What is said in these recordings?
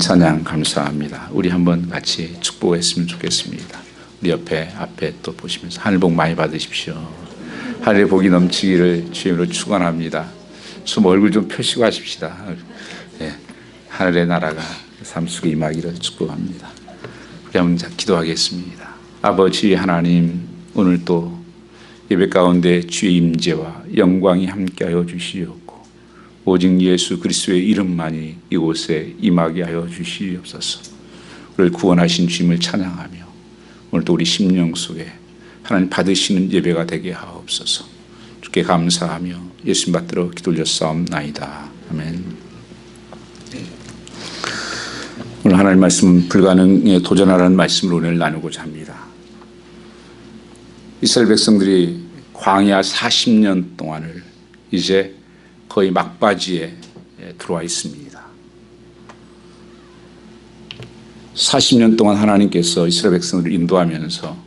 찬양 감사합니다. 우리 한번 같이 축복했으면 좋겠습니다. 우리 앞에 또 보시면서 하늘 복 많이 받으십시오. 하늘의 복이 넘치기를 주님으로 축원합니다. 좀 얼굴 좀 펴시고 하십시다. 네, 하늘의 나라가 삶 속에 임하기를 축복합니다. 우리 한번 기도하겠습니다. 아버지 하나님, 오늘 또 예배 가운데 주의 임재와 영광이 함께하여 주시옵고 오직 예수 그리스도의 이름만이 이곳에 임하게 하여 주시옵소서. 우리를 구원하신 주님을 찬양하며 오늘도 우리 심령 속에 하나님 받으시는 예배가 되게 하옵소서. 주께 감사하며 예수님 받들어 기도 올렸사옵나이다. 아멘. 오늘 하나님 말씀 불가능에 도전하라는 말씀을 오늘 나누고자 합니다. 이스라엘 백성들이 광야 40년 동안을 이제 거의 막바지에 들어와 있습니다. 40년 동안 하나님께서 이스라엘 백성들을 인도하면서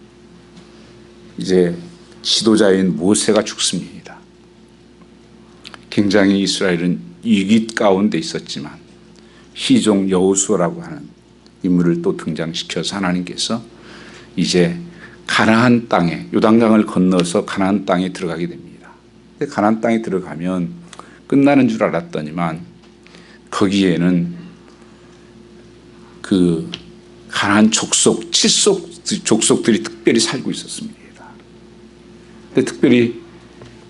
이제 지도자인 모세가 죽습니다. 굉장히 이스라엘은 위기 가운데 있었지만 시종 여호수아라고 하는 인물을 또 등장시켜서 하나님께서 이제 가나안 땅에, 요단강을 건너서 가나안 땅에 들어가게 됩니다. 가나안 땅에 들어가면 끝나는 줄 알았더니만 거기에는 그 가나안 족속, 족속들이 특별히 살고 있었습니다. 근데 특별히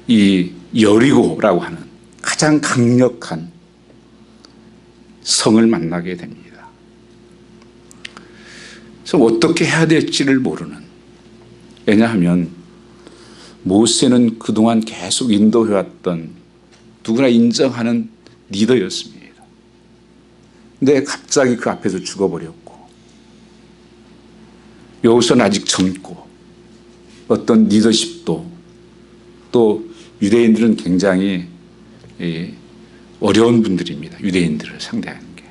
이 여리고라고 하는 가장 강력한 성을 만나게 됩니다. 그래서 어떻게 해야 될지를 모르는, 왜냐하면 모세는 그동안 계속 인도해왔던 누구나 인정하는 리더였습니다. 근데 갑자기 그 앞에서 죽어버렸고, 여호수아는 아직 젊고 어떤 리더십도, 또 유대인들은 굉장히 어려운 분들입니다. 유대인들을 상대하는 게.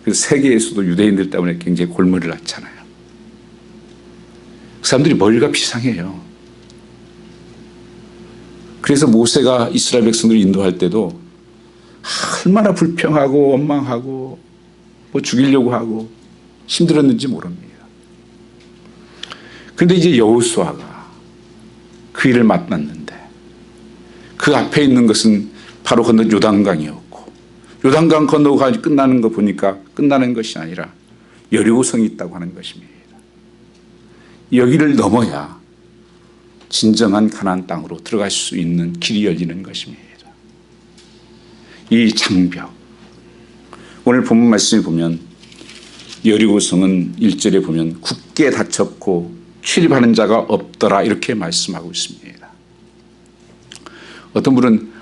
그래서 세계에서도 유대인들 때문에 굉장히 골머리를 앓잖아요. 그 사람들이 머리가 비상해요. 그래서 모세가 이스라엘 백성들을 인도할 때도 얼마나 불평하고 원망하고 뭐 죽이려고 하고 힘들었는지 모릅니다. 그런데 이제 여호수아가 그 일을 맡았는데 그 앞에 있는 것은 바로 건너 요단강이었고, 요단강 건너고 끝나는 거 보니까 끝나는 것이 아니라 여리고성이 있다고 하는 것입니다. 여기를 넘어야 진정한 가나안 땅으로 들어갈 수 있는 길이 열리는 것입니다. 이 장벽, 오늘 본문 말씀에 보면 여리고성은 1절에 보면 굳게 닫혔고 출입하는 자가 없더라 이렇게 말씀하고 있습니다. 어떤 분은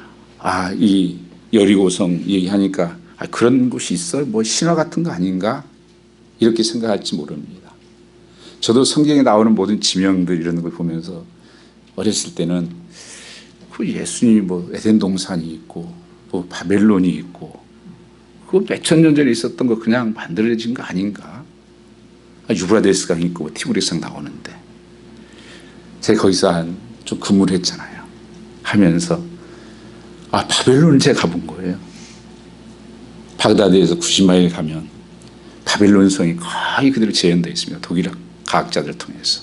이 여리고성 얘기하니까 그런 곳이 있어? 뭐 신화 같은 거 아닌가? 이렇게 생각할지 모릅니다. 저도 성경에 나오는 모든 지명들 이런 걸 보면서 어렸을 때는 그 예수님이 뭐 에덴 동산이 있고 뭐 바벨론이 있고 그거 몇천 년 전에 있었던 거 그냥 만들어진 거 아닌가? 유브라데스강 있고 뭐 티브리스강 나오는데 제가 거기서 좀 근무를 했잖아요. 하면서 바벨론을 제가 가본 거예요. 바그다드에서 90마일 가면 바벨론 성이 거의 그대로 재현되어 있습니다. 독일학 과학자들을 통해서.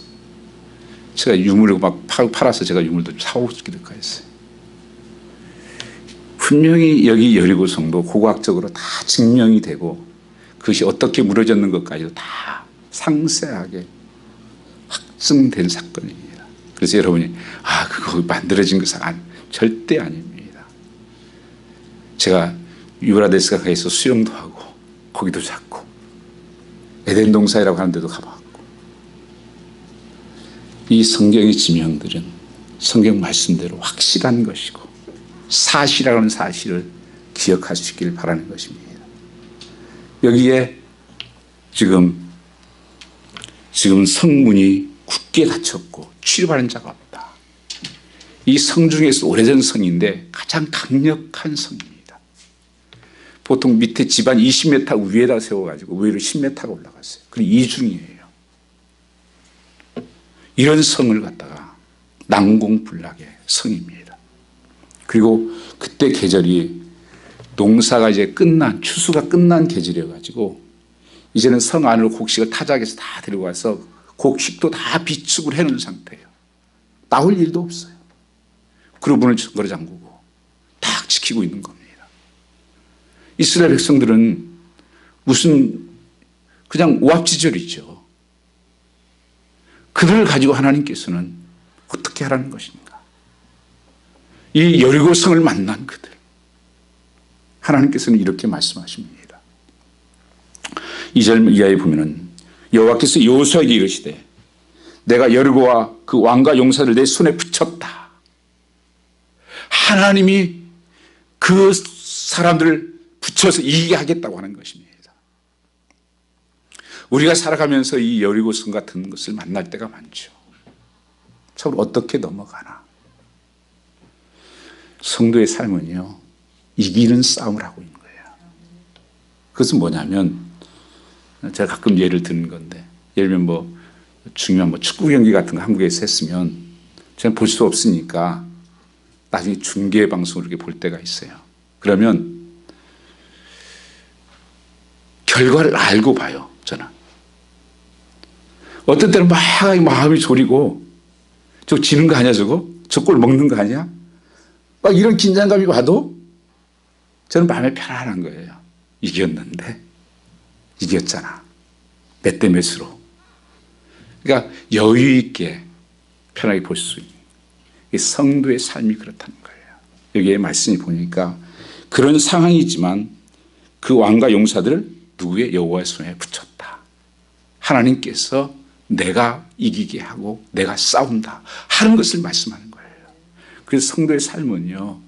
제가 유물을 막 팔아서 제가 유물도 사오기도 했어요. 분명히 여기 여리고성도 고고학적으로 다 증명이 되고 그것이 어떻게 무너졌는 것까지도 다 상세하게 확증된 사건입니다. 그래서 여러분이 그거 만들어진 것은 절대 아닙니다. 제가 유브라데스가 가서 수영도 하고 거기도 잡고 에덴 동산이라고 하는 데도 가봤고, 이 성경의 지명들은 성경 말씀대로 확실한 것이고 사실이라고 하는 사실을 기억할 수 있기를 바라는 것입니다. 여기에 지금 성문이 굳게 닫혔고 출입하는 자가 없다. 이 성 중에서 오래된 성인데 가장 강력한 성입니다. 보통 밑에 집안 20m 위에다 세워가지고 위로 10m가 올라갔어요. 그리고 이중이에요. 이런 성을 갖다가 난공불락의 성입니다. 그리고 그때 계절이 농사가 이제 추수가 끝난 계절이어가지고 이제는 성 안으로 곡식을 타작에서 다 데리고 와서 곡식도 다 비축을 해놓은 상태예요. 나올 일도 없어요. 그리고 문을 걸어 잠그고 딱 지키고 있는 겁니다. 이스라엘 백성들은 무슨 그냥 오합지졸이죠. 그들을 가지고 하나님께서는 어떻게 하라는 것인가? 이 여리고 성을 만난 그들, 하나님께서는 이렇게 말씀하십니다. 2절 이하에 보면은 여호와께서 여호수아에게 이르시되 내가 여리고와 그 왕과 용사를 내 손에 붙였다. 하나님이 그 사람들을 붙여서 이기게 하겠다고 하는 것입니다. 우리가 살아가면서 이 여리고성 같은 것을 만날 때가 많죠. 참 어떻게 넘어가나. 성도의 삶은요, 이기는 싸움을 하고 있는 거예요. 그것은 뭐냐면, 제가 가끔 예를 드는 건데, 예를 들면 뭐 중요한 뭐 축구 경기 같은 거 한국에서 했으면 저는 볼 수 없으니까 나중에 중계 방송을 이렇게 볼 때가 있어요. 그러면 결과를 알고 봐요, 저는. 어떤 때는 막 마음이 졸이고, 저거 지는 거 아니야, 저거? 저 골 먹는 거 아니야? 막 이런 긴장감이 와도 저는 마음이 편안한 거예요. 이겼는데. 이겼잖아. 몇 대 몇으로. 그러니까 여유 있게 편하게 볼 수 있는. 성도의 삶이 그렇다는 거예요. 여기에 말씀이 보니까 그런 상황이지만 그 왕과 용사들을 누구의 여호와의 손에 붙였다. 하나님께서 내가 이기게 하고 내가 싸운다 하는 것을 말씀하는 거예요. 그래서 성도의 삶은요,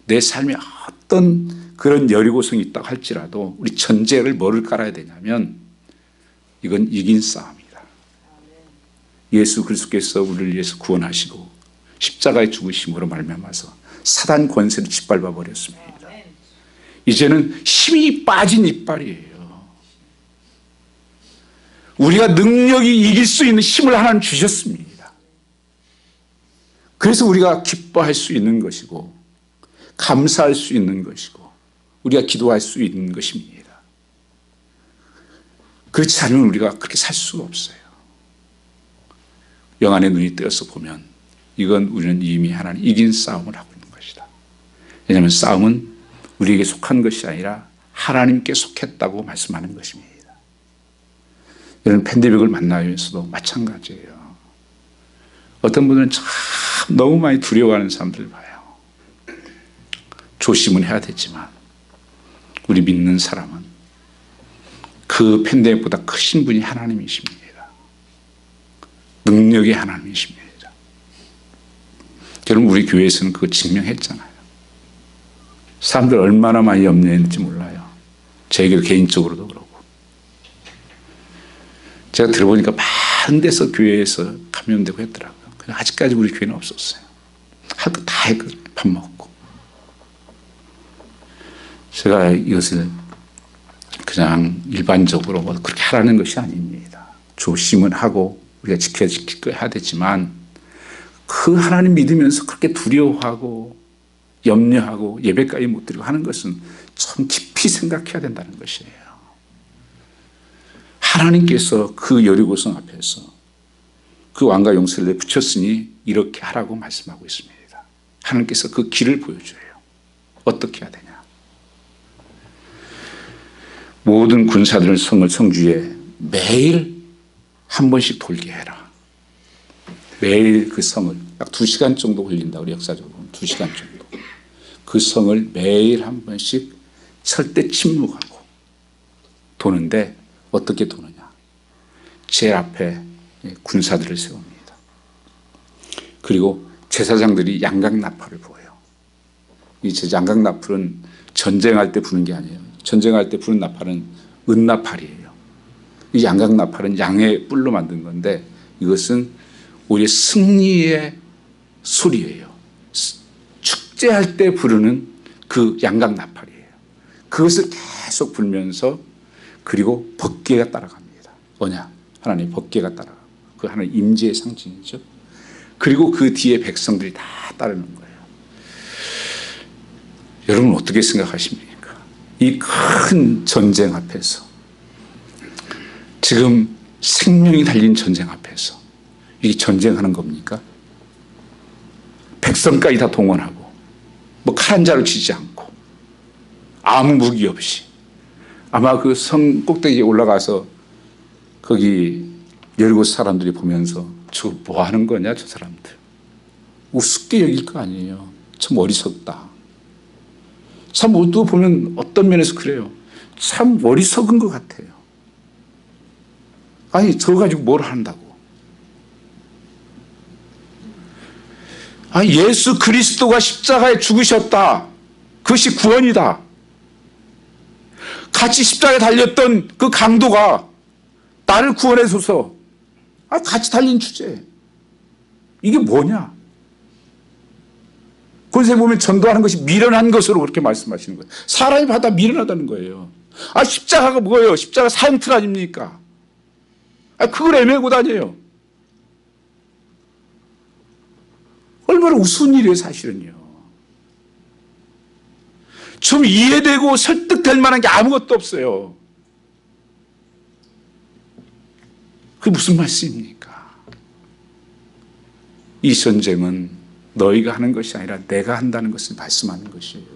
내 삶에 어떤 그런 여리고성이 있다고 할지라도 우리 전제를 뭐를 깔아야 되냐면 이건 이긴 싸움이다. 예수 그리스도께서 우리를 위해서 구원하시고 십자가의 죽으심으로 말미암아서 사단 권세를 짓밟아 버렸습니다. 이제는 힘이 빠진 이빨이에요. 우리가 능력이 이길 수 있는 힘을 하나님 주셨습니다. 그래서 우리가 기뻐할 수 있는 것이고 감사할 수 있는 것이고 우리가 기도할 수 있는 것입니다. 그렇지 않으면 우리가 그렇게 살 수가 없어요. 영안의 눈이 뜨여서 보면 이건 우리는 이미 하나님 이긴 싸움을 하고 있는 것이다. 왜냐하면 싸움은 우리에게 속한 것이 아니라 하나님께 속했다고 말씀하는 것입니다. 이런 팬데믹을 만나면서도 마찬가지예요. 어떤 분들은 참 너무 많이 두려워하는 사람들을 봐요. 조심은 해야 되지만 우리 믿는 사람은 그 팬데믹보다 크신 분이 하나님이십니다. 능력의 하나님이십니다. 여러분 우리 교회에서는 그거 증명했잖아요. 사람들 얼마나 많이 염려했는지 몰라요. 제게 개인적으로도 그렇고. 제가 들어보니까 많은 데서 교회에서 감염되고 했더라고요. 그냥 아직까지 우리 교회는 없었어요. 할 거 다 했거든요. 밥 먹고. 제가 이것을 그냥 일반적으로 뭐 그렇게 하라는 것이 아닙니다. 조심은 하고 우리가 지켜야 되지만 그 하나님 믿으면서 그렇게 두려워하고 염려하고 예배까지 못 드리고 하는 것은 참 깊이 생각해야 된다는 것이에요. 하나님께서 그 여리고성 앞에서 그 왕과 용사를 붙였으니 이렇게 하라고 말씀하고 있습니다. 하나님께서 그 길을 보여줘요. 어떻게 해야 되냐. 모든 군사들을 성주에 매일 한 번씩 돌게 해라. 매일 그 성을 약 2시간 정도 걸린다. 우리 역사적으로 2시간 정도. 그 성을 매일 한 번씩 절대 침묵하고 도는데 어떻게 도느냐. 제일 앞에 군사들을 세웁니다. 그리고 제사장들이 양각나팔을 부어요. 이 양각나팔은 전쟁할 때 부는 게 아니에요. 전쟁할 때 부는 나팔은 은나팔이에요. 이 양각나팔은 양의 뿔로 만든 건데 이것은 오히려 승리의 소리예요. 축제할 때 부르는 그 양각나팔이에요. 그것을 계속 불면서 그리고 법궤가 따라갑니다. 뭐냐? 하나님의 법궤가 따라가고 그 하나님 임재의 상징이죠. 그리고 그 뒤에 백성들이 다 따르는 거예요. 여러분 어떻게 생각하십니까? 이 큰 전쟁 앞에서 지금 생명이 달린 전쟁 앞에서 이게 전쟁하는 겁니까? 백성까지 다 동원하고 뭐 칼 한 자루 치지 않고 아무 무기 없이 아마 그 성 꼭대기에 올라가서 거기 여리고 사람들이 보면서 저 뭐 하는 거냐 저 사람들 우습게 여길 거 아니에요. 참 어리석다. 참 또 보면 어떤 면에서 그래요. 참 어리석은 것 같아요. 아니 저거 가지고 뭘 한다고. 아니 예수 그리스도가 십자가에 죽으셨다. 그것이 구원이다. 같이 십자가에 달렸던 그 강도가 나를 구원해줘서 같이 달린 주제. 이게 뭐냐? 그것에 보면 전도하는 것이 미련한 것으로 그렇게 말씀하시는 거예요. 사람이 받아 미련하다는 거예요. 십자가가 뭐예요? 십자가 사형틀 아닙니까? 그걸 애매고 다녀요. 얼마나 우스운 일이에요, 사실은요. 좀 이해되고 설득될 만한 게 아무것도 없어요. 그게 무슨 말씀입니까? 이 전쟁은 너희가 하는 것이 아니라 내가 한다는 것을 말씀하는 것이에요.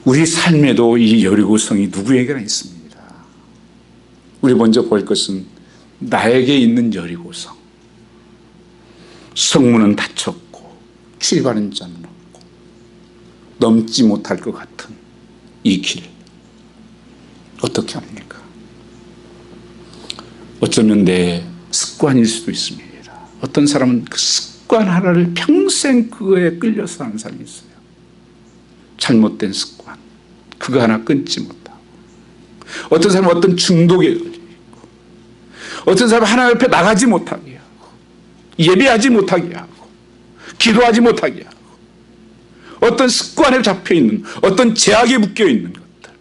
우리 삶에도 이 여리고성이 누구에게나 있습니다. 우리 먼저 볼 것은 나에게 있는 여리고성. 성문은 닫혔고 출입하는 자는 없고 넘지 못할 것 같은 이 길. 어떻게 합니까? 어쩌면 내 습관일 수도 있습니다. 어떤 사람은 그 습관 하나를 평생 그거에 끌려서 하는 사람이 있어요. 잘못된 습관. 그거 하나 끊지 못하고. 어떤 사람은 어떤 중독에 걸려 있고. 어떤 사람은 하나님 앞에 나가지 못하게 하고. 예배하지 못하게 하고. 기도하지 못하게 하고. 어떤 습관에 잡혀 있는, 어떤 제약에 묶여 있는 것들.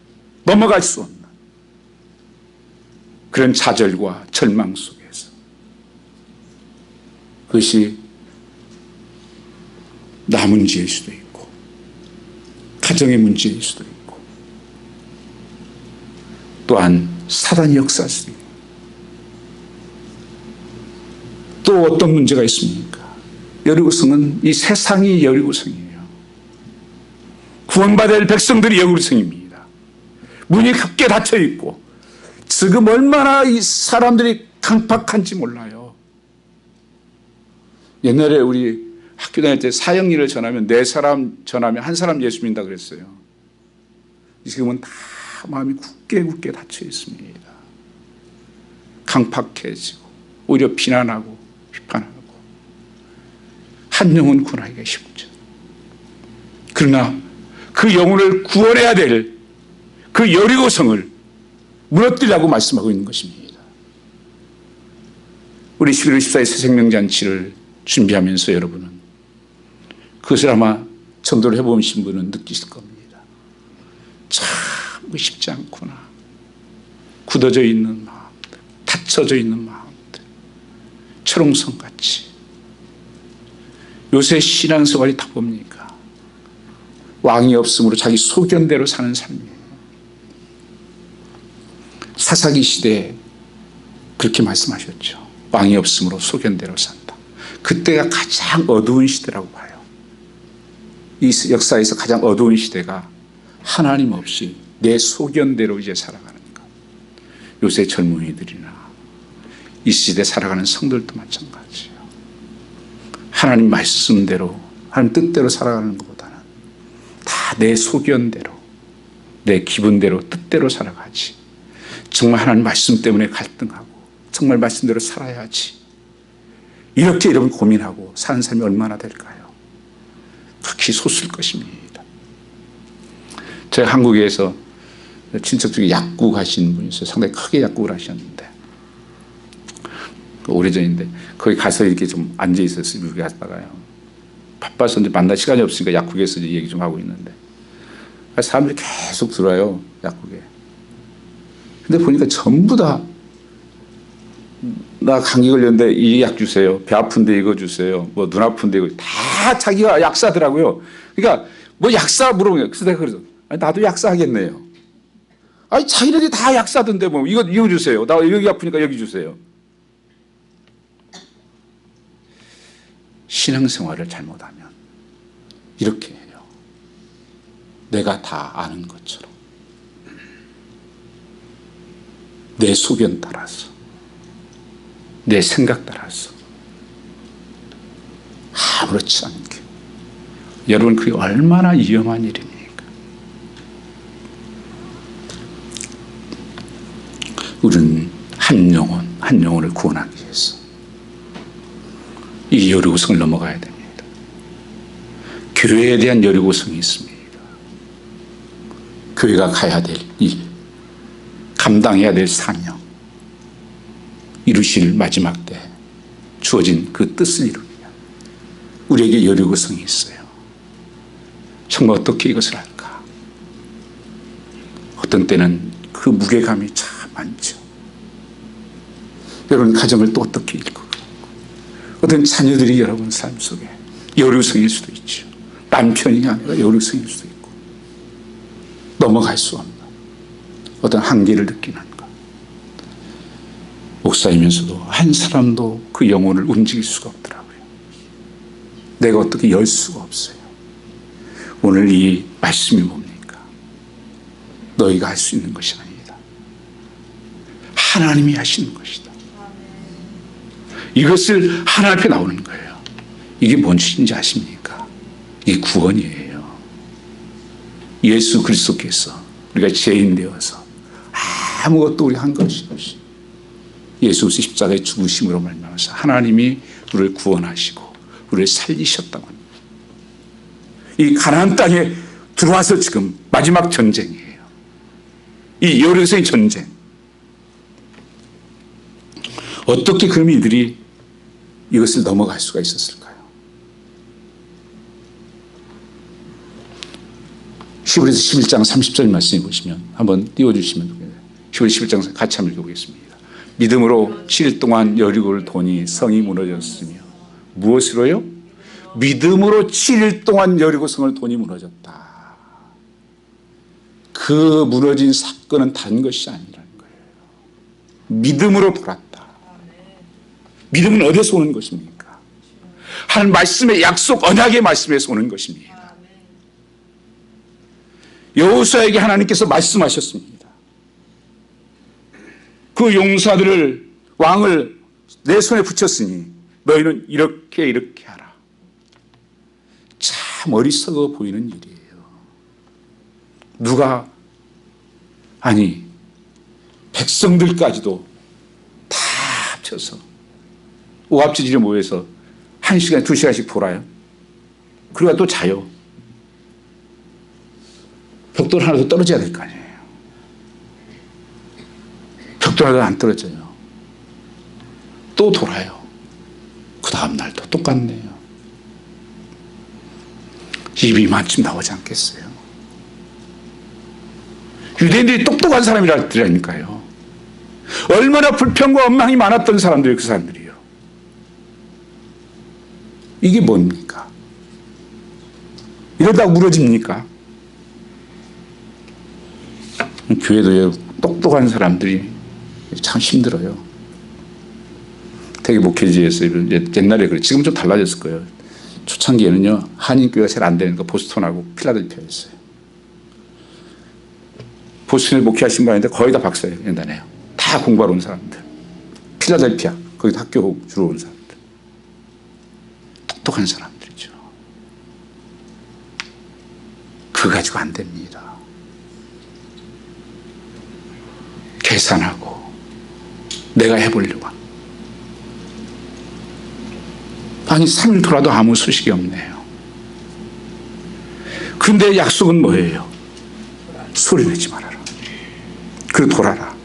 넘어갈 수 없는. 그런 좌절과 절망 속에서 그것이 나 문제일 수도 있고 가정의 문제일 수도 있고 또한 사단이 역사할 수도 있고 또 어떤 문제가 있습니까? 여리고성은 이 세상이 여리고성이에요. 구원받을 백성들이 여리고성입니다. 문이 크게 닫혀 있고 지금 얼마나 이 사람들이 강팍한지 몰라요. 옛날에 우리 학교 다닐 때 사형리를 전하면 4사람 전하면 1사람 예수 믿는다 그랬어요. 지금은 다 마음이 굳게 닫혀 있습니다. 강팍해지고 오히려 비난하고 비판하고 한 영혼 구원하기가 쉽죠. 그러나 그 영혼을 구원해야 될 그 여리고성을 무너뜨리라고 말씀하고 있는 것입니다. 우리 11월 14일 새생명잔치를 준비하면서 여러분은 그것을 아마 전도를 해보신 분은 느끼실 겁니다. 참 쉽지 않구나. 굳어져 있는 마음들, 닫혀져 있는 마음들, 철옹성같이. 요새 신앙생활이 다 뭡니까? 왕이 없으므로 자기 소견대로 사는 삶이에요. 사사기 시대에 그렇게 말씀하셨죠. 왕이 없으므로 소견대로 산다. 그때가 가장 어두운 시대라고 봐요. 이 역사에서 가장 어두운 시대가 하나님 없이 내 소견대로 이제 살아가는 것. 요새 젊은이들이나 이 시대 살아가는 성들도 마찬가지예요. 하나님 말씀대로 하나님 뜻대로 살아가는 것보다는 다 내 소견대로 내 기분대로 뜻대로 살아가지. 정말 하나님 말씀 때문에 갈등하고 정말 말씀대로 살아야지. 이렇게 여러분 고민하고 사는 삶이 얼마나 될까요? 극히 소수일 것입니다. 제가 한국에서 친척 중에 약국 하신 분이 있어요. 상당히 크게 약국을 하셨는데 오래전인데 거기 가서 이렇게 좀 앉아 있었어요. 미국에 갔다가요. 바빠서 이제 만날 시간이 없으니까 약국에서 이제 얘기 좀 하고 있는데 사람들이 계속 들어와요. 약국에. 근데 보니까 전부 다 나 감기 걸렸는데 이 약 주세요. 배 아픈데 이거 주세요. 뭐 눈 아픈데 이거 다 자기가 약사더라고요. 그러니까 뭐 약사 물어보면 그래서 내가 그래서 나도 약사 하겠네요. 아니 자기네들이 다 약사던데 뭐 이거 주세요. 나 여기 아프니까 여기 주세요. 신앙생활을 잘못하면 이렇게 해요. 내가 다 아는 것처럼 내 소견 따라서 내 생각 따라서 아무렇지 않게. 여러분 그게 얼마나 위험한 일입니까? 우리는 한 영혼을 구원하기 위해서 이 여리고성을 넘어가야 됩니다. 교회에 대한 여리고성이 있습니다. 교회가 가야 될 일, 감당해야 될 사명, 이루실 마지막 때 주어진 그 뜻을 이루기 위한 우리에게 여리고성이 있어요. 정말 어떻게 이것을 할까? 어떤 때는 그 무게감이 참 많죠. 여러분 가정을 또 어떻게 이끌고, 어떤 자녀들이 여러분 삶 속에 여리고성일 수도 있죠. 남편이 아니라 여리고성일 수도 있고, 넘어갈 수 없는 어떤 한계를 느끼는 것. 목사이면서도 한 사람도 그 영혼을 움직일 수가 없더라고요. 내가 어떻게 열 수가 없어요. 오늘 이 말씀이 뭡니까? 너희가 할 수 있는 것이 아니다. 하나님이 하시는 것이다. 이것을 하나님 앞에 나오는 거예요. 이게 뭔지 아십니까? 이게 구원이에요. 예수 그리스도께서 우리가 죄인 되어서 아무것도 우리 한 것이 없이 예수 십자가의 죽으심으로 말미암아서 하나님이 우리를 구원하시고 우리를 살리셨다고 합니다. 이 가나안 땅에 들어와서 지금 마지막 전쟁이에요. 이 여리고성의 전쟁. 어떻게 그럼 이들이 이것을 넘어갈 수가 있었을까요? 히브리서 11장 30절 말씀해 보시면 한번 띄워주시면 좋겠네요. 히브리서 11장 같이 한번 읽어보겠습니다. 믿음으로 7일 동안 여리고를 도니 성이 무너졌으며 무엇으로요? 믿음으로 7일 동안 여리고성을 도니 무너졌다. 그 무너진 사건은 다른 것이 아니라는 거예요. 믿음으로 돌았다. 믿음은 어디서 오는 것입니까? 하나님 말씀의 약속 언약의 말씀에서 오는 것입니다. 여호수아에게 하나님께서 말씀하셨습니다. 그 용사들을 왕을 내 손에 붙였으니 너희는 이렇게 하라. 참 어리석어 보이는 일이에요. 누가 아니 백성들까지도 다 합쳐서 오합지졸이 모여서 1시간 2시간씩 돌아요. 그러다 또 자요. 벽돌 하나 더 떨어져야 될 거 아니에요. 벽돌 하나 안 떨어져요. 또 돌아요. 그 다음 날도 똑같네요. 입이 이만큼 나오지 않겠어요? 유대인들이 똑똑한 사람이라니까요. 얼마나 불평과 원망이 많았던 사람들이 그 사람들이요. 이게 뭡니까? 이러다 무너집니까? 교회도 똑똑한 사람들이 참 힘들어요. 되게 목회지에서 옛날에 그래. 지금 좀 달라졌을 거예요. 초창기에는요, 한인교회가 잘 안 되는 거 보스턴하고 필라델피아였어요. 보스턴에 목회하신 분 아닌데 거의 다 박사예요. 옛날에요. 다 공부하러 온 사람들. 필라델피아, 거기 학교 주로 온 사람들. 똑똑한 사람들이죠. 그거 가지고 안 됩니다. 계산하고 내가 해보려고. 아니 3일 돌아도 아무 소식이 없네요. 그런데 약속은 뭐예요? 소리내지 말아라. 그리고 돌아라.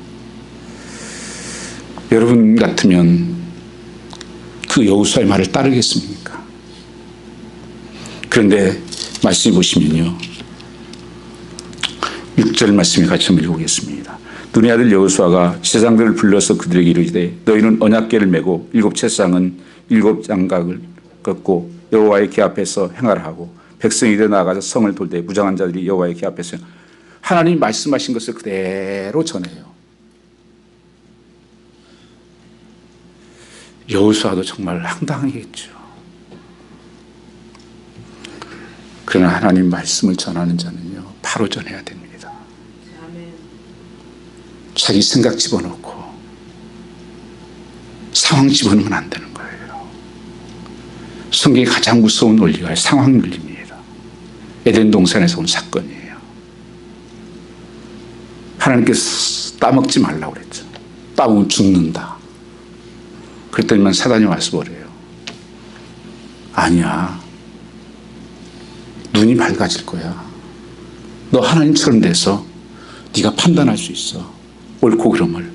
여러분 같으면 그 여호수아의 말을 따르겠습니까? 그런데 말씀 보시면요, 6절 말씀에 같이 한번 읽어보겠습니다. 눈의 아들 여호수아가 제사장들을 불러서 그들에게 이르되 너희는 언약궤를 메고 7 채상은 7 장각을 걷고 여호와의 궤 앞에서 행하라 하고 백성이 이르러 나아가서 성을 돌되 무장한 자들이 여호와의 궤 앞에서 하나님이 말씀하신 것을 그대로 전해요. 여호수아도 정말 황당하겠죠. 그러나 하나님 말씀을 전하는 자는요, 바로 전해야 됩니다. 자기 생각 집어넣고 상황 집어넣으면 안 되는 거예요. 성경의 가장 무서운 논리가 상황 논리입니다. 에덴 동산에서 온 사건이에요. 하나님께서 따먹지 말라고 그랬죠. 따먹으면 죽는다. 그랬더니만 사단이 와서 뭐래요? 아니야. 눈이 밝아질 거야. 너 하나님처럼 돼서 네가 판단할 수 있어. 옳고 그름을.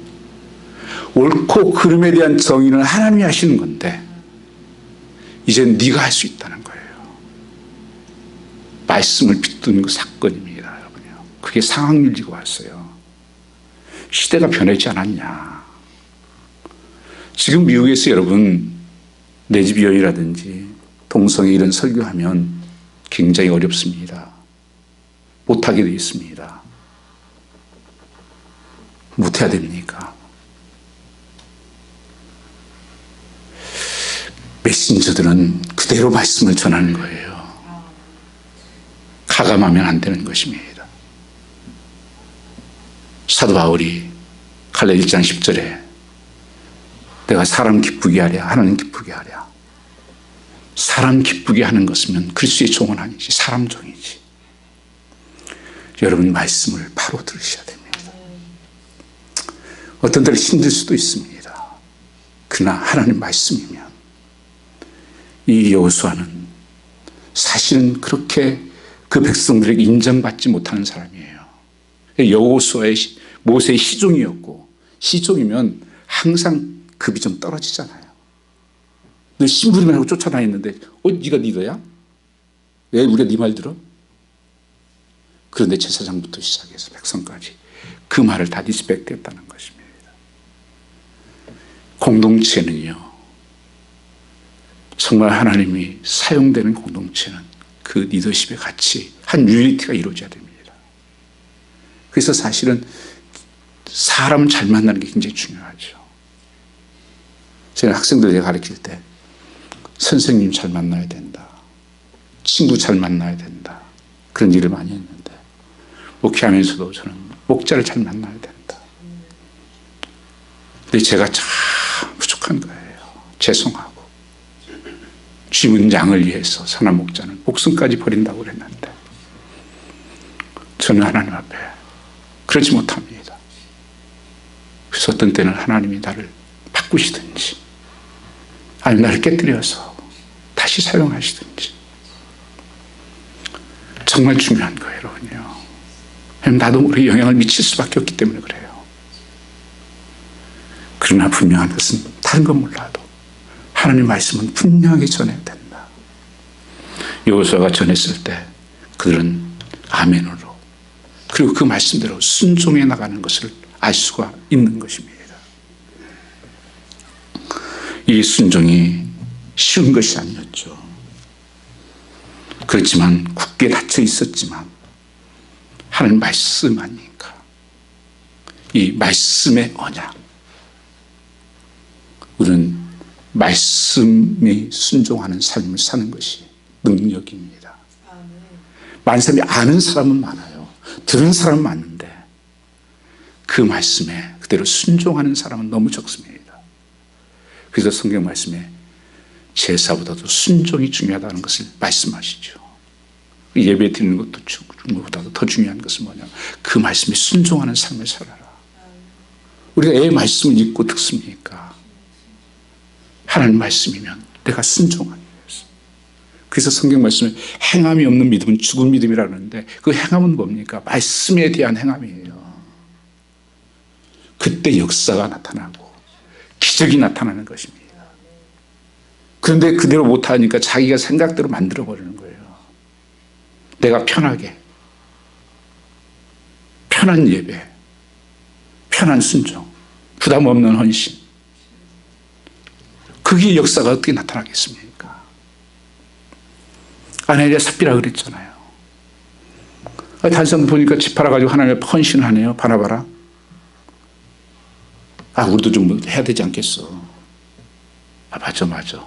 옳고 그름에 대한 정의는 하나님이 하시는 건데 이제 네가 할 수 있다는 거예요. 말씀을 비뜨는 그 사건입니다, 여러분요. 그게 상황윤리가 왔어요. 시대가 변하지 않았냐. 지금 미국에서 여러분 내 집 여인이라든지 동성애 이런 설교하면 굉장히 어렵습니다. 못하게 되어 있습니다. 못해야 됩니까? 메신저들은 그대로 말씀을 전하는 거예요. 가감하면 안 되는 것입니다. 사도 바울이 갈라 1장 10절에 내가 사람 기쁘게 하랴 하나님 기쁘게 하랴. 사람 기쁘게 하는 것이면 그리스도의 종은 아니지 사람 종이지. 여러분 말씀을 바로 들으셔야 됩니다. 어떤 때는 힘들 수도 있습니다. 그러나 하나님 말씀이면 이 여호수아는 사실은 그렇게 그 백성들에게 인정받지 못하는 사람이에요. 여호수아의 모세의 시종이었고 시종이면 항상 급이 좀 떨어지잖아요. 늘 심부름을 하고 쫓아다녔는데 네가 리더야? 왜 우리가 네 말 들어? 그런데 제사장부터 시작해서 백성까지 그 말을 다 리스펙트했다는 것입니다. 공동체는요, 정말 하나님이 사용되는 공동체는 그 리더십의 같이 한 유니티가 이루어져야 됩니다. 그래서 사실은 사람을 잘 만나는 게 굉장히 중요하죠. 제가 학생들에게 가르칠 때 선생님 잘 만나야 된다. 친구 잘 만나야 된다. 그런 일을 많이 했는데 목회하면서도 저는 목자를 잘 만나야 된다. 근데 제가 참 부족한 거예요. 죄송하고. 쥐문 양을 위해서 선한 목자는 목숨까지 버린다고 그랬는데 저는 하나님 앞에 그러지 못합니다. 그래서 어떤 때는 하나님이 나를 바꾸시든지 아니면 나를 깨뜨려서 다시 사용하시든지 정말 중요한 거예요, 여러분요. 나도 모르게 영향을 미칠 수밖에 없기 때문에 그래요. 그러나 분명한 것은 다른 건 몰라도 하나님 말씀은 분명하게 전해야 된다. 여호수아가 전했을 때 그들은 아멘으로 그리고 그 말씀대로 순종해 나가는 것을 알 수가 있는 것입니다. 이 순종이 쉬운 것이 아니었죠. 그렇지만 굳게 닫혀 있었지만 하나님 말씀 아니니까 이 말씀의 언약, 우리는 말씀에 순종하는 삶을 사는 것이 능력입니다. 많은 사람이 아는 사람은 많아요. 들은 사람은 많은데 그 말씀에 그대로 순종하는 사람은 너무 적습니다. 그래서 성경 말씀에 제사보다도 순종이 중요하다는 것을 말씀하시죠. 예배 드리는 것도 중요보다도 더 중요한 것은 뭐냐? 그 말씀에 순종하는 삶을 살아라. 우리가 왜 말씀을 읽고 듣습니까? 하나님 말씀이면 내가 순종하기 위해서. 그래서 성경 말씀에 행함이 없는 믿음은 죽은 믿음이라고 하는데 그 행함은 뭡니까? 말씀에 대한 행함이에요. 그때 역사가 나타나고 기적이 나타나는 것입니다. 그런데 그대로 못하니까 자기가 생각대로 만들어버리는 거예요. 내가 편하게, 편한 예배, 편한 순종, 부담 없는 헌신. 그게 역사가 어떻게 나타나겠습니까? 아나니아 삽비라 그랬잖아요. 다른 사람 보니까 집 팔아가지고 하나님의 헌신하네요. 바라봐라. 우리도 좀 해야 되지 않겠어. 맞아.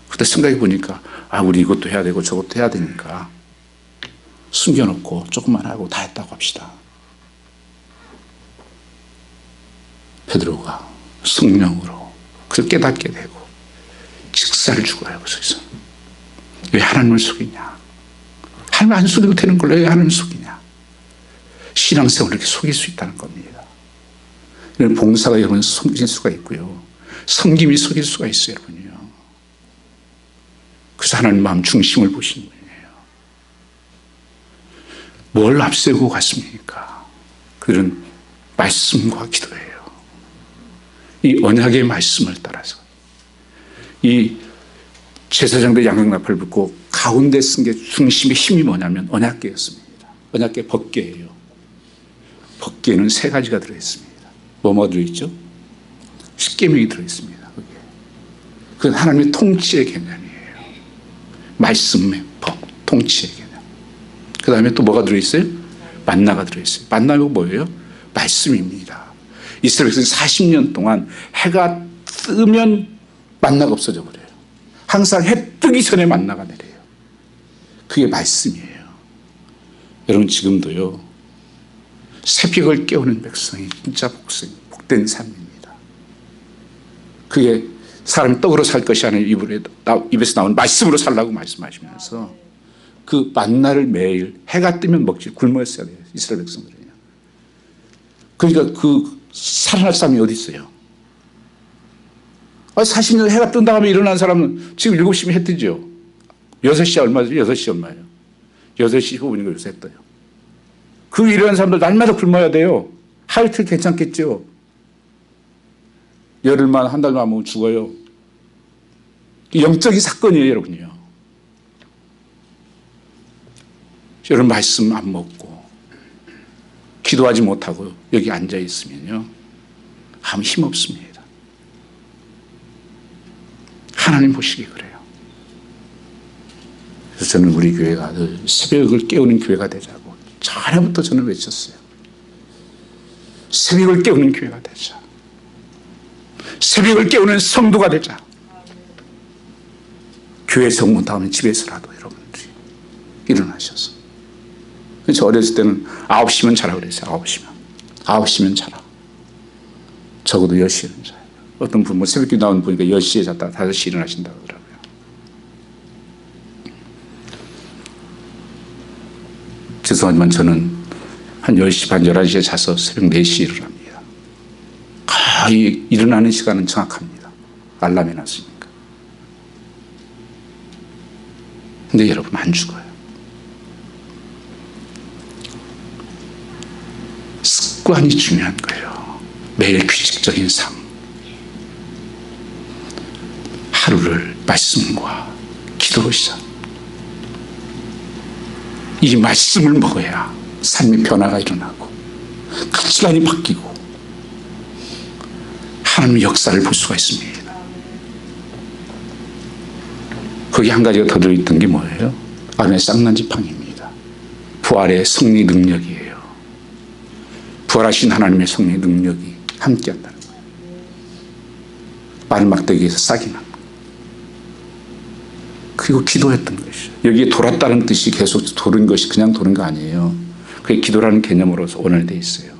그때 생각해 보니까 우리 이것도 해야 되고 저것도 해야 되니까 숨겨놓고 조금만 하고 다 했다고 합시다. 베드로가 성령으로 그걸 깨닫게 되고 직사를 죽어요. 그래서 왜 하나님을 속이냐? 하나님 안 속여도 되는 걸 왜 하나님을 속이냐? 신앙생활을 이렇게 속일 수 있다는 겁니다. 봉사가 여러분 속일 수가 있고요. 섬김이 속일 수가 있어요, 여러분이요. 그래서 하나님 마음 중심을 보시는 분이에요. 뭘 앞세우고 갔습니까? 그들은 말씀과 기도예요. 이 언약의 말씀을 따라서 이 제사장들 양각나팔을 붙고 가운데 쓴 게 중심의 힘이 뭐냐면 언약궤였습니다. 언약궤 법궤예요. 법궤는 세 가지가 들어있습니다. 뭐가 들어있죠? 십계명이 들어있습니다. 그건 하나님의 통치의 개념이에요. 말씀의 법, 통치의 개념. 그 다음에 또 뭐가 들어있어요? 만나가 들어있어요. 만나가 뭐예요? 말씀입니다. 이스라엘 백성이 40년 동안 해가 뜨면 만나가 없어져 버려요. 항상 해 뜨기 전에 만나가 내려요. 그게 말씀이에요. 여러분 지금도요. 새벽을 깨우는 백성이 진짜 복된 삶입니다. 그게 사람이 떡으로 살 것이 아니라 입에서 나온 말씀으로 살라고 말씀하시면서 그 만나를 매일 해가 뜨면 먹지 굶었어야 돼요. 이스라엘 백성들은요. 그러니까 그 살아날 사람이 어디 있어요? 40년 해가 뜬 다음에 일어난 사람은 지금 7시면 해 뜨죠. 6시 얼마죠? 6시 얼마예요? 6시 15분이고 요새 해 떠요. 그 일어난 사람들 날마다 굶어야 돼요. 하루 이틀 괜찮겠죠. 열흘만 한 달만 하면 죽어요. 영적인 사건이에요, 여러분이요. 여러분 말씀 안 먹고 기도하지 못하고 여기 앉아 있으면요 아무 힘 없습니다. 하나님 보시기 그래요. 그래서 저는 우리 교회가 새벽을 깨우는 교회가 되자고 전에부터 저는 외쳤어요. 새벽을 깨우는 교회가 되자. 새벽을 깨우는 성도가 되자. 교회 성문 다음에 집에서라도 여러분들이 일어나셔서. 저 어렸을 때는 9시면 자라 그랬어요. 9시면 자라. 적어도 10시는 자요. 어떤 분, 새벽에 나온 분이니까 10시에 잤다 5시 일어나신다고 하더라고요. 죄송하지만 저는 한 10시 반, 11시에 자서 새벽 4시에 일어납니다. 거의 일어나는 시간은 정확합니다. 알람해 놨으니까. 근데 여러분 안 죽어요. 습관이 중요한 거예요. 매일 규칙적인 삶. 하루를 말씀과 기도로 시작. 이 말씀을 먹어야 삶의 변화가 일어나고 가치관이 바뀌고 하나님의 역사를 볼 수가 있습니다. 거기 한 가지가 더 들어있던 게 뭐예요? 아론의 쌍난지팡이입니다. 부활의 승리 능력이에요. 부활하신 하나님의 승리 능력이 함께한다는 거예요. 마른 막대기에서 싹이 난 거예요. 그리고 기도했던 것이죠. 여기에 돌았다는 뜻이 계속 도는 것이 그냥 도는 거 아니에요. 그게 기도라는 개념으로서 오늘되어 있어요.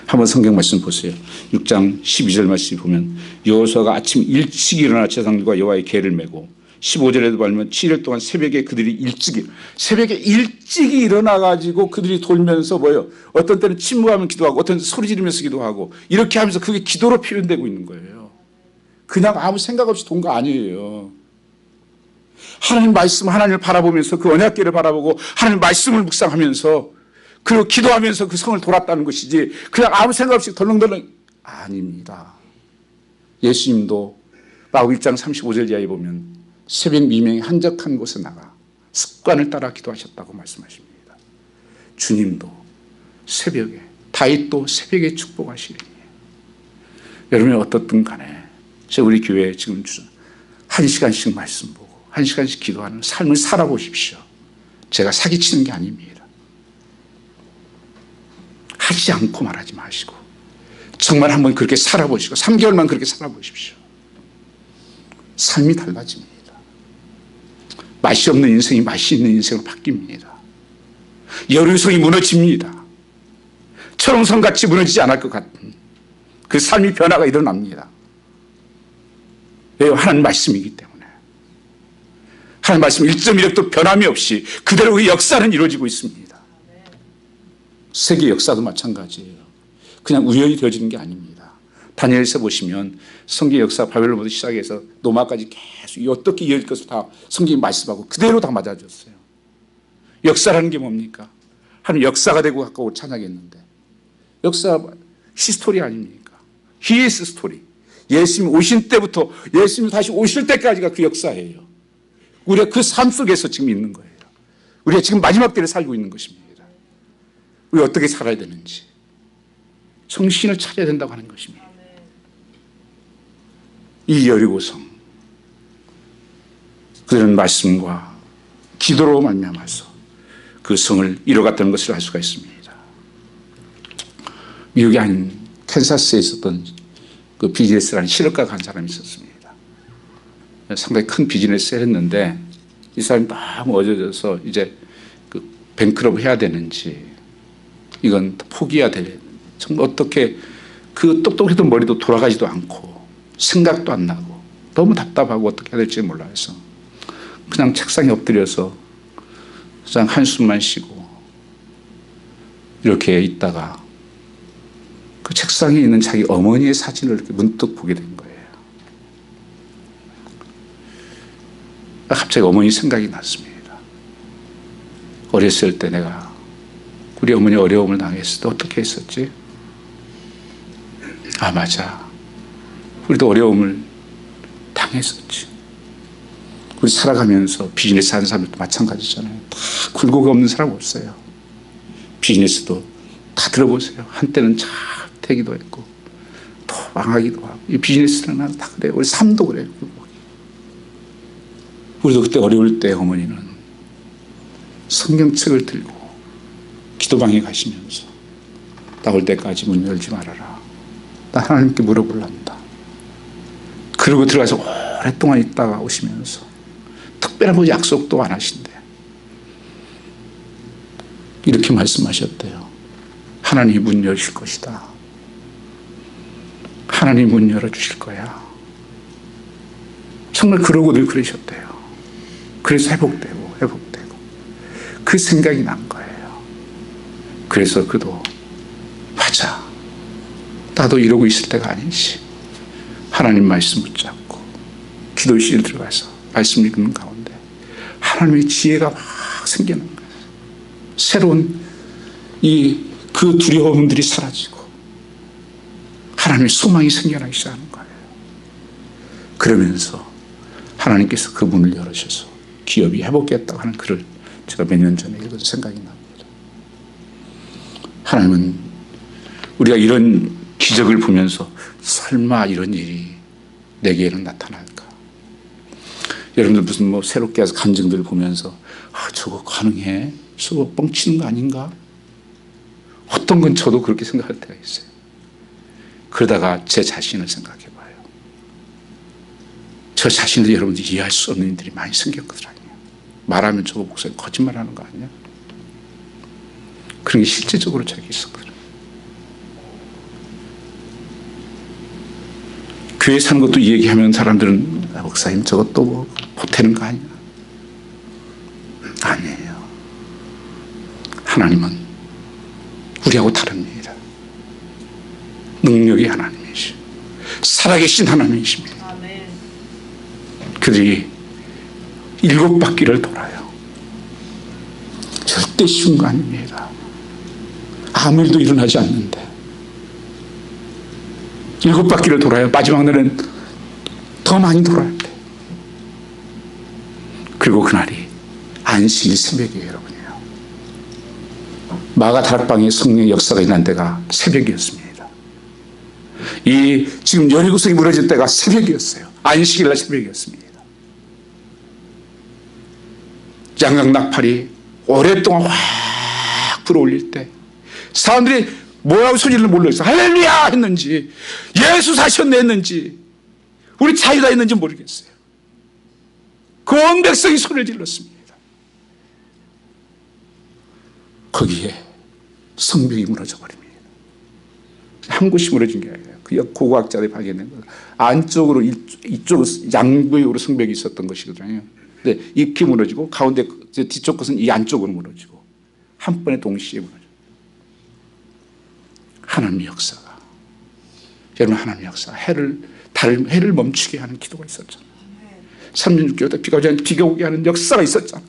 한번 성경 말씀 보세요. 6장 12절 말씀 보면 여호수아가 아침 일찍 일어나 제사장들과 여호와의 계를 메고 15절에도 보면 7일 동안 새벽에 그들이 새벽에 일찍 일어나가지고 그들이 돌면서 뭐예요? 어떤 때는 침묵하면 기도하고 어떤 때는 소리 지르면서 기도하고 이렇게 하면서 그게 기도로 표현되고 있는 거예요. 그냥 아무 생각 없이 돈 거 아니에요. 하나님 말씀, 하나님을 바라보면서 그 언약궤를 바라보고 하나님 말씀을 묵상하면서 그리고 기도하면서 그 성을 돌았다는 것이지 그냥 아무 생각 없이 덜렁덜렁 아닙니다. 예수님도 마가복음 1장 35절 이하에 보면 새벽 미명에 한적한 곳에 나가 습관을 따라 기도하셨다고 말씀하십니다. 주님도 새벽에 다윗도 새벽에 축복하시리니 여러분이 어떻든 간에 우리 교회에 지금 1시간씩 말씀 보고 1시간씩 기도하는 삶을 살아보십시오. 제가 사기치는 게 아닙니다. 하지 않고 말하지 마시고 정말 한번 그렇게 살아보시고 3개월만 그렇게 살아보십시오. 삶이 달라집니다. 맛이 없는 인생이 맛이 있는 인생으로 바뀝니다. 여류성이 무너집니다. 철옹성같이 무너지지 않을 것 같은 그 삶의 변화가 일어납니다. 왜요? 하나님 말씀이기 때문에. 하나님 말씀 1.1획도 변함이 없이 그대로 그 역사는 이루어지고 있습니다. 세계 역사도 마찬가지예요. 그냥 우연히 되어지는 게 아닙니다. 다니엘서 보시면 성경 역사 바벨론부터 시작해서 로마까지 계속 어떻게 이어질 것을 다 성경이 말씀하고 그대로 다 맞아줬어요. 역사라는 게 뭡니까? 하나님 역사가 되고 가까워 찬양했는데 역사 히스토리 아닙니까? He is story. 예수님 오신 때부터 예수님 다시 오실 때까지가 그 역사예요. 우리가 그 삶 속에서 지금 있는 거예요. 우리가 지금 마지막 때를 살고 있는 것입니다. 우리가 어떻게 살아야 되는지 성신을 찾아야 된다고 하는 것입니다. 이 여리고성 그들은 말씀과 기도로 말미암아서 그 성을 이뤄갔다는 것을 알 수가 있습니다. 미국이 아닌 캔사스에 있었던 그 비즈니스라는 실업가가 한 사람이 있었습니다. 상당히 큰 비즈니스를 했는데 이 사람이 너무 어려져서 이제 그 뱅크럽 해야 되는지 이건 포기해야 될 정말 어떻게 그 똑똑했던 머리도 돌아가지도 않고 생각도 안 나고 너무 답답하고 어떻게 해야 될지 몰라 해서 그냥 책상에 엎드려서 그냥 한숨만 쉬고 이렇게 있다가 그 책상에 있는 자기 어머니의 사진을 이렇게 문득 보게 된 거예요. 갑자기 어머니 생각이 났습니다. 어렸을 때 내가 우리 어머니 어려움을 당했을 때 어떻게 했었지? 아 맞아. 우리도 어려움을 당했었지. 우리 살아가면서 비즈니스 하는 사람들도 마찬가지잖아요. 다 굴곡이 없는 사람 없어요. 비즈니스도 다 들어보세요. 한때는 잘 되기도 했고 또 망하기도 하고 이 비즈니스는 다 그래요. 우리 삶도 그래요. 우리도 그때 어려울 때 어머니는 성경책을 들고 기도방에 가시면서 나올 때까지 문 열지 말아라. 나 하나님께 물어볼란다. 그러고 들어가서 오랫동안 있다가 오시면서 특별한 뭐 약속도 안 하신대. 이렇게 말씀하셨대요. 하나님이 문 여실 것이다. 하나님이 문 열어주실 거야. 정말 그러고들 그러셨대요. 그래서 회복되고 그 생각이 난 거예요. 그래서 그도 맞아. 나도 이러고 있을 때가 아니지. 하나님 말씀 붙잡고 기도실에 들어가서 말씀 읽는 가운데 하나님의 지혜가 막 생기는 거예요. 새로운 그 두려움들이 사라지고 하나님의 소망이 생겨나기 시작하는 거예요. 그러면서 하나님께서 그 문을 열으셔서 기업이 회복했다고 하는 글을 제가 몇 년 전에 읽어서 생각이 납니다. 하나님은 우리가 이런 기적을 보면서 설마 이런 일이 내게는 나타날까? 여러분들 무슨 뭐 새롭게 해서 감정들을 보면서 아 저거 가능해? 저거 뻥치는 거 아닌가? 어떤 건 저도 그렇게 생각할 때가 있어요. 그러다가 제 자신을 생각해 봐요. 저 자신도 여러분들이 이해할 수 없는 일들이 많이 생겼거든요. 말하면 저거 목사님 거짓말하는 거 아니야? 그런 게 실제적으로 저기 있었거든요. 교회 사는 것도 이 얘기하면 사람들은 목사님 저것도 뭐 보태는 거 아니야? 아니에요. 하나님은 우리하고 다릅니다. 능력이 하나님이시, 살아계신 하나님이십니다. 그들이 7바퀴를 돌아요. 절대 쉬운 거 아닙니다. 아무 일도 일어나지 않는데 7바퀴를 돌아요. 마지막 날은 더 많이 돌아야 돼. 그리고 그날이 안식일 새벽이에요, 여러분이요. 마가 다락방에 성령의 역사가 일어난 때가 새벽이었습니다. 이 지금 여리고성이 무너질 때가 새벽이었어요. 안식일 날 새벽이었습니다. 양강 낙팔이 오랫동안 확 불어올릴 때 사람들이 뭐라고 소리를 몰랐어. 할렐루야 했는지, 예수 사셨네 했는지, 우리 자유다 했는지 모르겠어요. 그 온 백성이 소리를 질렀습니다. 거기에 성벽이 무너져 버립니다. 한 곳이 무너진 게 아니에요. 그 고고학자들이 발견한 거. 안쪽으로 이쪽으로 양쪽으로 성벽이 있었던 것이거든요. 근데 이렇게 무너지고 가운데 뒤쪽 것은 이 안쪽으로 무너지고 한 번에 동시에 무너져. 하나님의 역사가, 여러분, 하나님의 역사, 해를 멈추게 하는 기도가 있었잖아요. 3년 6개월 때 비가 오지 않게 비가 오게 하는 역사가 있었잖아요.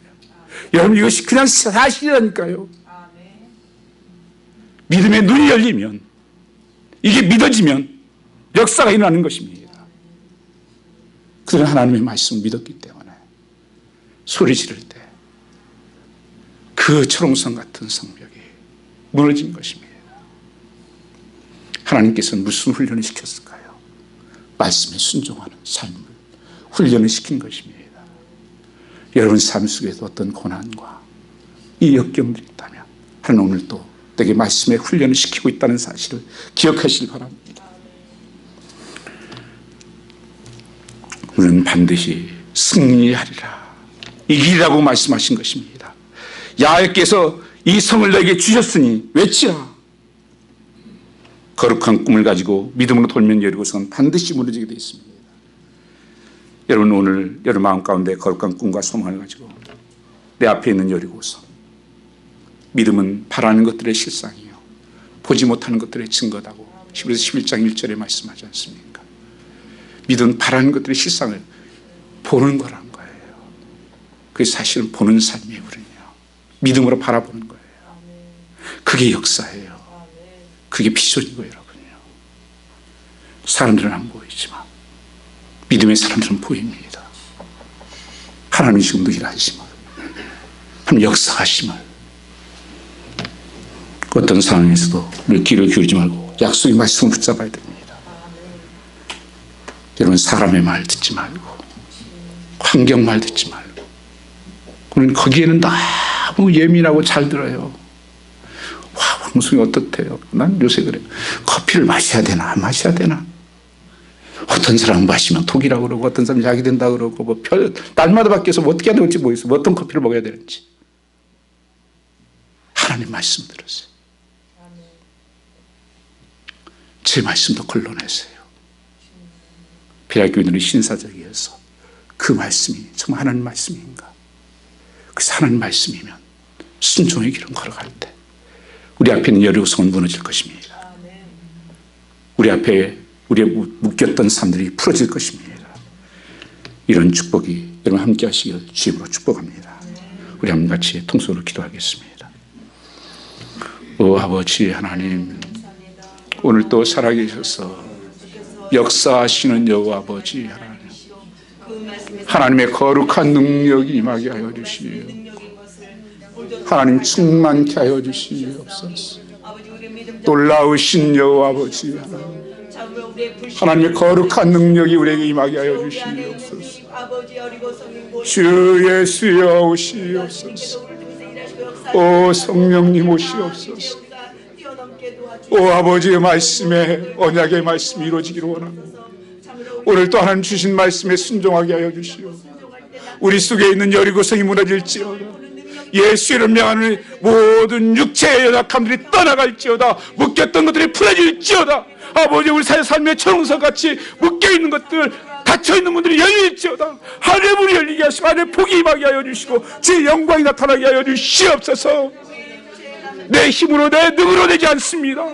여러분, 이것이 그냥 사실이라니까요. 믿음의 눈이 열리면, 이게 믿어지면 역사가 일어나는 것입니다. 그들은 하나님의 말씀을 믿었기 때문에 소리 지를 때 그 철옹성 같은 성벽이 무너진 것입니다. 하나님께서는 무슨 훈련을 시켰을까요? 말씀에 순종하는 삶을 훈련을 시킨 것입니다. 여러분 삶 속에서 어떤 고난과 이 역경들이 있다면 하나님 오늘 또 내게 말씀에 훈련을 시키고 있다는 사실을 기억하시기 바랍니다. 우리는 반드시 승리하리라, 이기리라고 말씀하신 것입니다. 야훼께서 이 성을 너에게 주셨으니 외치라. 거룩한 꿈을 가지고 믿음으로 돌면 여리고성은 반드시 무너지게 되어 있습니다. 여러분, 오늘 여러분 마음 가운데 거룩한 꿈과 소망을 가지고 내 앞에 있는 여리고성, 믿음은 바라는 것들의 실상이요 보지 못하는 것들의 증거다고 히브리서 11장 1절에 말씀하지 않습니까? 믿음은 바라는 것들의 실상을 보는 거란 거예요. 그게 사실은 보는 삶이에요. 우리는요, 믿음으로 바라보는 거예요. 그게 역사예요. 그게 비전이고, 여러분요, 사람들은 안 보이지만 믿음의 사람들은 보입니다. 하나님이 지금도 일하심을, 하나님 역사하심을, 어떤 상황에서도 우리 귀를 기울이지 말고 약속의 말씀을 붙잡아야 됩니다. 여러분, 사람의 말 듣지 말고 환경 말 듣지 말고. 우리는 거기에는 너무 예민하고 잘 들어요. 와, 방송이 어떻대요? 난 요새 그래. 커피를 마셔야 되나 안 마셔야 되나? 어떤 사람은 마시면 독이라고 그러고 어떤 사람은 약이 된다 그러고 뭐 날마다 바뀌어서 뭐 어떻게 해야 될지 모르겠어요. 뭐 어떤 커피를 먹어야 되는지. 하나님 말씀 들었어요. 제 말씀도 걸러내세요. 필요교인들이 신사적이어서 그 말씀이 정말 하나님 말씀인가? 그래서 하나님 말씀이면 순종의 길을 걸어갈 때 우리 앞에 있는 여리고성은 무너질 것입니다. 우리 앞에 우리의 묶였던 삶들이 풀어질 것입니다. 이런 축복이 여러분 함께 하시길 주님으로 축복합니다. 우리 한번 같이 통성으로 기도하겠습니다. 오 아버지 하나님, 오늘 또 살아계셔서 역사하시는 여호와 아버지 하나님, 하나님의 거룩한 능력이 임하게 하여 주시오. 하나님 충만케 하여 주시옵소서. 놀라우신 여호와 아버지 하나님, 하나님의 거룩한 능력이 우리에게 임하게 하여 주시옵소서. 주 예수여 오시옵소서. 오 성령님 오시옵소서. 오 아버지의 말씀에 언약의 말씀이 이루어지기를 원합니다. 오늘 또 하나님 주신 말씀에 순종하게 하여 주시오. 우리 속에 있는 여리고성이 무너질지어다. 예수 이름 명하는 모든 육체의 연약함들이 떠나갈지어다. 묶였던 것들이 풀어질지어다. 아버지, 우리 삶의 철옹성같이 묶여있는 것들, 닫혀있는 분들이 열릴지어다. 하늘의 문이 열리게 하시고 하늘의 복이 임하게 하여 주시고 주의 영광이 나타나게 하여 주시옵소서. 내 힘으로 내 능으로 되지 않습니다.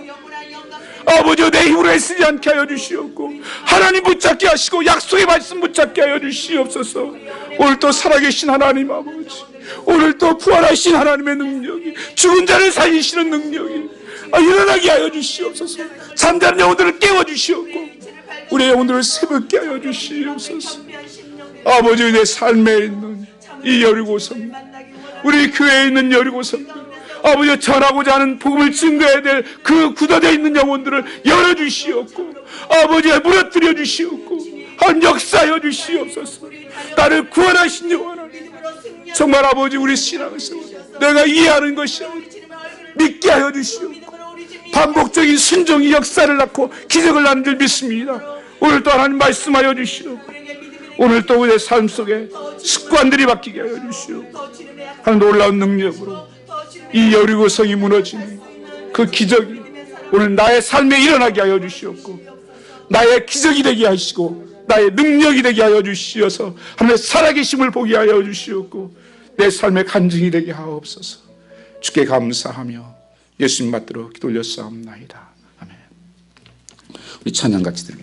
아버지, 내 힘으로 애쓰지 않게 하여 주시옵고 하나님 붙잡게 하시고 약속의 말씀 붙잡게 하여 주시옵소서. 오늘 또 살아계신 하나님 아버지, 오늘 또 부활하신 하나님의 능력이, 죽은 자를 살리시는 능력이 일어나게 하여 주시옵소서. 잠자는 영혼들을 깨워주시옵고 우리의 영혼들을 새롭게 하여 주시옵소서. 아버지, 내 삶에 있는 이 여리고성, 우리 교회에 있는 여리고성, 아버지, 전하고자 하는 복음을 증거해야 될 그 굳어져 있는 영혼들을 열어주시옵고 아버지, 무너뜨려 주시옵고 한 역사하여 주시옵소서. 나를 구원하신 여호와 하나님, 정말 아버지, 우리 신앙에서 내가 이해하는 것이 아니라 믿게 하여 주시옵고 반복적인 순종이 역사를 낳고 기적을 낳는 줄 믿습니다. 오늘 또 하나님 말씀하여 주시옵고 오늘 또 우리의 삶 속에 습관들이 바뀌게 하여 주시옵고 하나님 놀라운 능력으로 이 여리고성이 무너지는 그 기적이 오늘 나의 삶에 일어나게 하여 주시옵고 나의 기적이 되게 하시고 나의 능력이 되게 하여 주시어서 하나님의 살아계심을 보게 하여 주시옵고 내 삶의 간증이 되게 하옵소서. 주께 감사하며 예수님 받들어 기도 올렸사옵나이다. 아멘. 우리 찬양 같이 드리겠습니다.